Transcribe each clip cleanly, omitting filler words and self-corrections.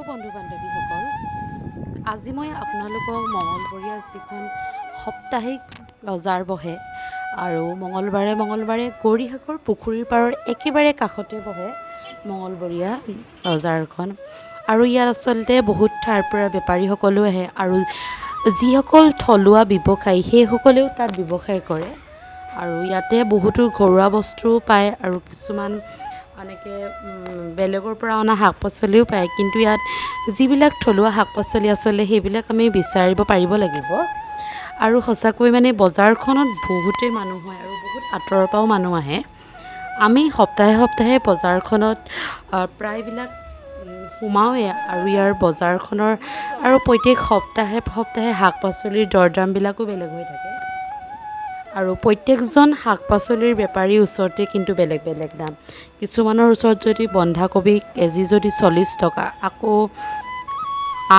বন্ধু বান্ধৱীসকল, আজি মই আপোনালোকক মঙলবৰীয়া যিখন সাপ্তাহিক বজাৰ বহে আৰু মঙলবাৰে গৌৰীসাগৰ পুখুৰীৰ পাৰৰ একেবাৰে কাষতে বহে মঙলবৰীয়া বজাৰখন। আৰু ইয়াত আচলতে বহুত ঠাইৰ পৰা বেপাৰীসকলো আহে আৰু যিসকল থলুৱা ব্যৱসায়ী সেইসকলেও তাত ব্যৱসায় কৰে। আৰু ইয়াতে বহুতো ঘৰুৱা বস্তুও পায় আৰু কিছুমান এনেকৈ বেলেগৰ পৰা অনা শাক পাচলিও পায়, কিন্তু ইয়াত যিবিলাক থলুৱা শাক পাচলি আচলতে সেইবিলাক আমি বিচাৰিব পাৰিব লাগিব। আৰু সঁচাকৈ মানে বজাৰখনত বহুতেই মানুহ হয় আৰু বহুত আঁতৰৰ পৰাও মানুহ আহে। আমি সপ্তাহে বজাৰখনত প্ৰায়বিলাক সোমাওঁৱে আৰু ইয়াৰ বজাৰখনৰ আৰু প্ৰত্যেক সপ্তাহে শাক পাচলিৰ দৰদামবিলাকো বেলেগ হৈ থাকে আৰু প্ৰত্যেকজন শাক পাচলিৰ বেপাৰীৰ ওচৰতে কিন্তু বেলেগ বেলেগ দাম। কিছুমানৰ ওচৰত যদি বন্ধাকবি কেজি যদি 40 টকা, আকৌ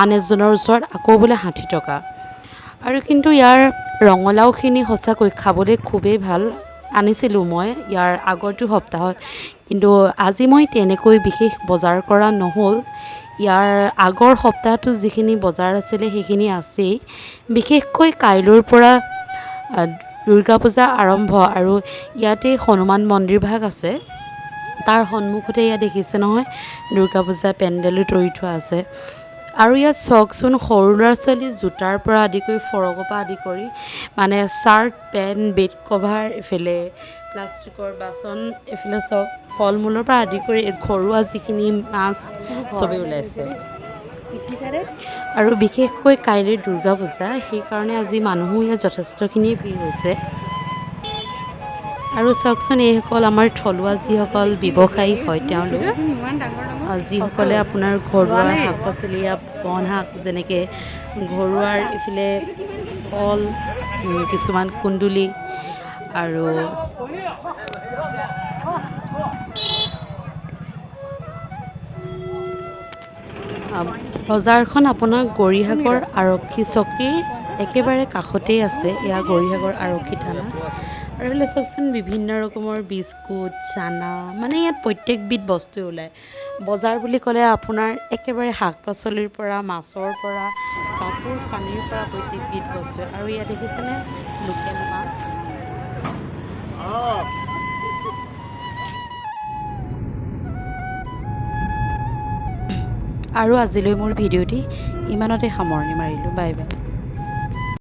আন এজনৰ ওচৰত আকৌ বোলে 60 টকা। আৰু কিন্তু ইয়াৰ ৰঙালাওখিনি সঁচাকৈ খাবলৈ খুবেই ভাল। আনিছিলোঁ মই ইয়াৰ আগৰটো সপ্তাহত, কিন্তু আজি মই তেনেকৈ বিশেষ বজাৰ কৰা নহ'ল। ইয়াৰ আগৰ সপ্তাহটো যিখিনি বজাৰ আছিলে সেইখিনি আছেই। বিশেষকৈ কাইলৈৰ পৰা দুৰ্গা পূজা আৰম্ভ আৰু ইয়াতে হনুমান মন্দিৰ ভাগ আছে। তাৰ সন্মুখতে ইয়াত দেখিছে নহয় দুৰ্গা পূজা পেণ্ডেলো তৰি থোৱা আছে। আৰু ইয়াত চাওকচোন, সৰু ল'ৰা ছোৱালী জোতাৰ পৰা আদি কৰি ফৰকৰ পৰা আদি কৰি মানে চাৰ্ট পেণ্ট বেড কভাৰ, এইফালে প্লাষ্টিকৰ বাচন, এইফালে চাওক ফল মূলৰ পৰা আদি কৰি ঘৰুৱা যিখিনি মাছ চবেই ওলাইছে। আৰু বিশেষকৈ কাইলৈ দুৰ্গা পূজা, সেইকাৰণে আজি মানুহো ইয়াত যথেষ্টখিনি ভিৰ হৈছে। আৰু চাওকচোন, এইসকল আমাৰ থলুৱা যিসকল ব্যৱসায়ী হয় তেওঁলোক, যিসকলে আপোনাৰ ঘৰুৱা শাক পাচলি, বন শাক যেনেকৈ ঘৰুৱাৰ এইফালে ফল, কিছুমান কুন্দুলি আৰু বজাৰখন আপোনাৰ গৌৰীসাগৰ আৰক্ষী চকীৰ একেবাৰে কাষতেই আছে। এয়া গৌৰীসাগৰ আৰক্ষী থানা। আৰু এইফালে চাওকচোন বিভিন্ন ৰকমৰ বিস্কুট, চানা, মানে ইয়াত প্ৰত্যেকবিধ বস্তুৱে ওলায়। বজাৰ বুলি ক'লে আপোনাৰ একেবাৰে শাক পাচলিৰ পৰা, মাছৰ পৰা, কাপোৰ কানিৰ পৰা প্ৰত্যেকবিধ বস্তুৱে। আৰু ইয়াত দেখিছেনে লোকেল মাছ। আৰু আজিলৈ মোৰ ভিডিঅ'টি ইমানতে সামৰণি মাৰিলোঁ। Bye bye.